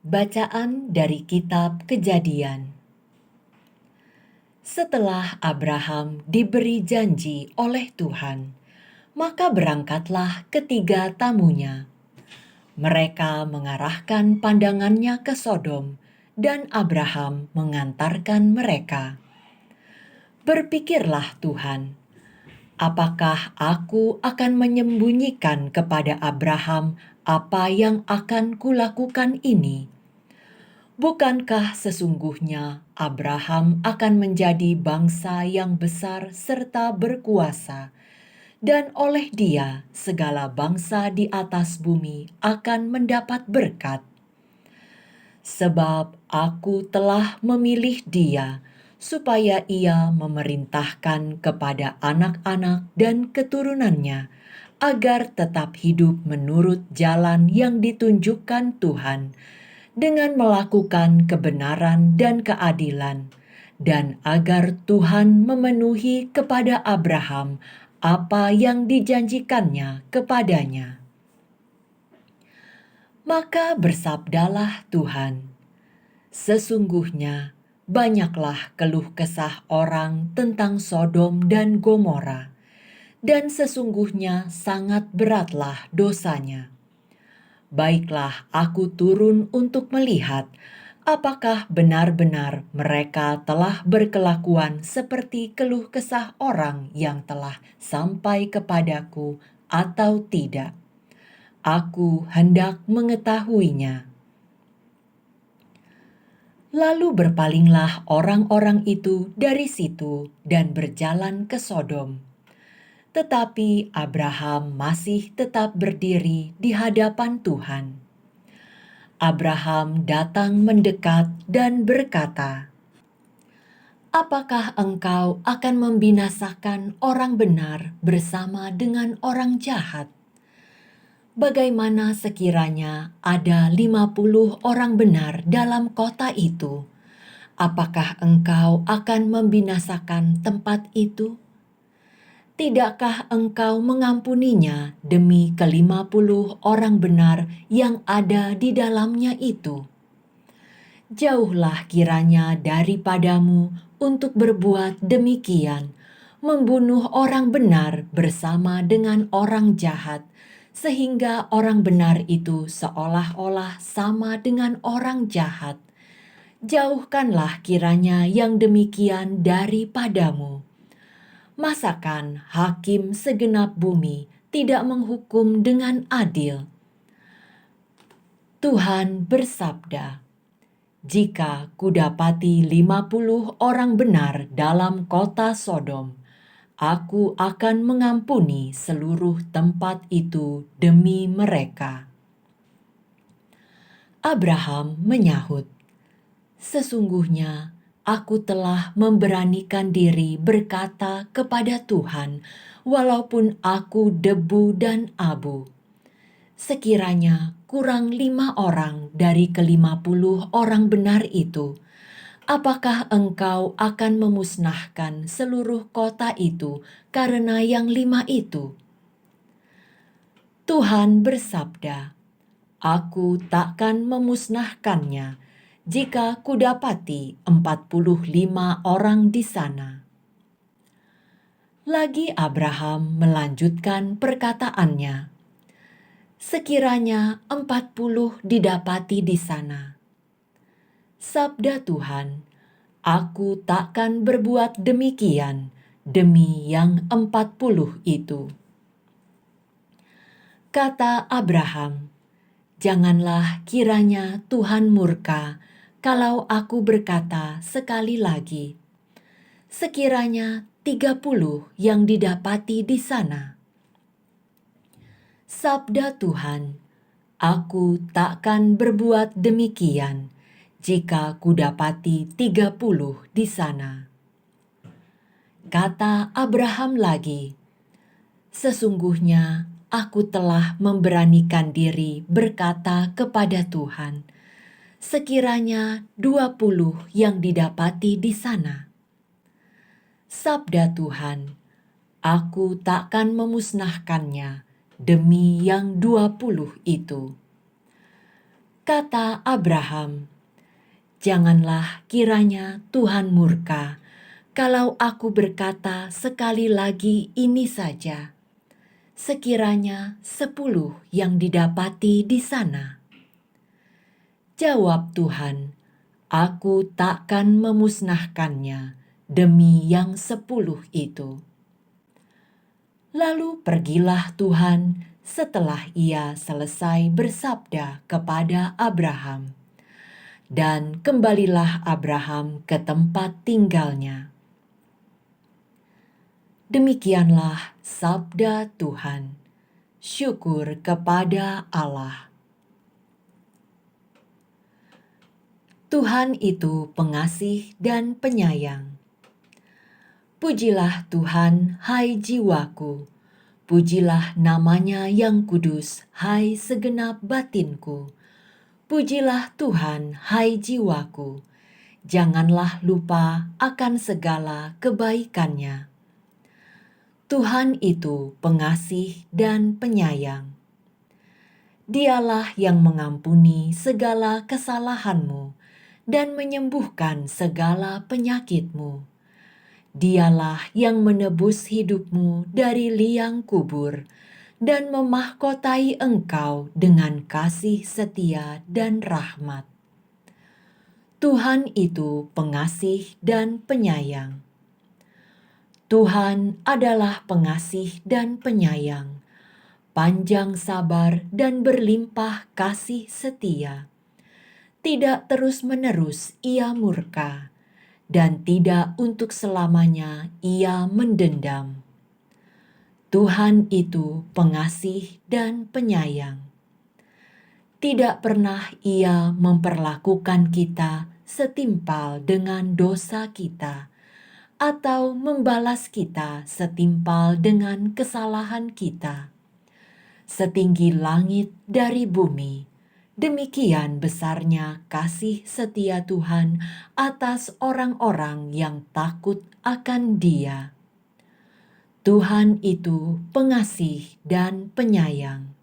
Bacaan dari Kitab Kejadian. Setelah Abraham diberi janji oleh Tuhan, maka berangkatlah ketiga tamunya. Mereka mengarahkan pandangannya ke Sodom, dan Abraham mengantarkan mereka. Berpikirlah Tuhan, apakah aku akan menyembunyikan kepada Abraham apa yang akan kulakukan ini? Bukankah sesungguhnya Abraham akan menjadi bangsa yang besar serta berkuasa, dan oleh dia segala bangsa di atas bumi akan mendapat berkat? Sebab aku telah memilih dia, supaya ia memerintahkan kepada anak-anak dan keturunannya, agar tetap hidup menurut jalan yang ditunjukkan Tuhan, dengan melakukan kebenaran dan keadilan, dan agar Tuhan memenuhi kepada Abraham apa yang dijanjikannya kepadanya. Maka bersabdalah Tuhan, sesungguhnya banyaklah keluh kesah orang tentang Sodom dan Gomora, dan sesungguhnya sangat beratlah dosanya. Baiklah, aku turun untuk melihat apakah benar-benar mereka telah berkelakuan seperti keluh kesah orang yang telah sampai kepadaku atau tidak. Aku hendak mengetahuinya. Lalu berpalinglah orang-orang itu dari situ dan berjalan ke Sodom. Tetapi Abraham masih tetap berdiri di hadapan Tuhan. Abraham datang mendekat dan berkata, "Apakah engkau akan membinasakan orang benar bersama dengan orang jahat? Bagaimana sekiranya ada 50 orang benar dalam kota itu? Apakah engkau akan membinasakan tempat itu? Tidakkah engkau mengampuninya demi ke-50 orang benar yang ada di dalamnya itu? Jauhlah kiranya daripadamu untuk berbuat demikian, membunuh orang benar bersama dengan orang jahat, sehingga orang benar itu seolah-olah sama dengan orang jahat. Jauhkanlah kiranya yang demikian daripadamu. Masakan hakim segenap bumi tidak menghukum dengan adil?" Tuhan bersabda, "Jika kudapati 50 orang benar dalam kota Sodom, aku akan mengampuni seluruh tempat itu demi mereka." Abraham menyahut, "Sesungguhnya aku telah memberanikan diri berkata kepada Tuhan, walaupun aku debu dan abu. Sekiranya kurang 5 orang dari ke-50 orang benar itu, apakah engkau akan memusnahkan seluruh kota itu karena yang 5 itu?" Tuhan bersabda, "Aku takkan memusnahkannya jika kudapati 45 orang di sana." Lagi Abraham melanjutkan perkataannya, "Sekiranya 40 didapati di sana." Sabda Tuhan, "Aku takkan berbuat demikian demi yang 40 itu." Kata Abraham, "Janganlah kiranya Tuhan murka kalau aku berkata sekali lagi, sekiranya 30 yang didapati di sana." Sabda Tuhan, "Aku takkan berbuat demikian jika kudapati 30 di sana." Kata Abraham lagi, "Sesungguhnya aku telah memberanikan diri berkata kepada Tuhan, sekiranya 20 yang didapati di sana." Sabda Tuhan, "Aku takkan memusnahkannya demi yang 20 itu." Kata Abraham, "Janganlah kiranya Tuhan murka kalau aku berkata sekali lagi ini saja, sekiranya 10 yang didapati di sana." Jawab Tuhan, "Aku takkan memusnahkannya demi yang 10 itu." Lalu pergilah Tuhan setelah ia selesai bersabda kepada Abraham. Dan kembalilah Abraham ke tempat tinggalnya. Demikianlah sabda Tuhan. Syukur kepada Allah. Tuhan itu pengasih dan penyayang. Pujilah Tuhan, hai jiwaku. Pujilah namanya yang kudus, hai segenap batinku. Pujilah Tuhan, hai jiwaku. Janganlah lupa akan segala kebaikannya. Tuhan itu pengasih dan penyayang. Dialah yang mengampuni segala kesalahanmu dan menyembuhkan segala penyakitmu. Dialah yang menebus hidupmu dari liang kubur dan memahkotai engkau dengan kasih setia dan rahmat. Tuhan itu pengasih dan penyayang. Tuhan adalah pengasih dan penyayang, panjang sabar dan berlimpah kasih setia. Tidak terus-menerus ia murka, dan tidak untuk selamanya ia mendendam. Tuhan itu pengasih dan penyayang. Tidak pernah ia memperlakukan kita setimpal dengan dosa kita, atau membalas kita setimpal dengan kesalahan kita. Setinggi langit dari bumi, demikian besarnya kasih setia Tuhan atas orang-orang yang takut akan Dia. Tuhan itu pengasih dan penyayang.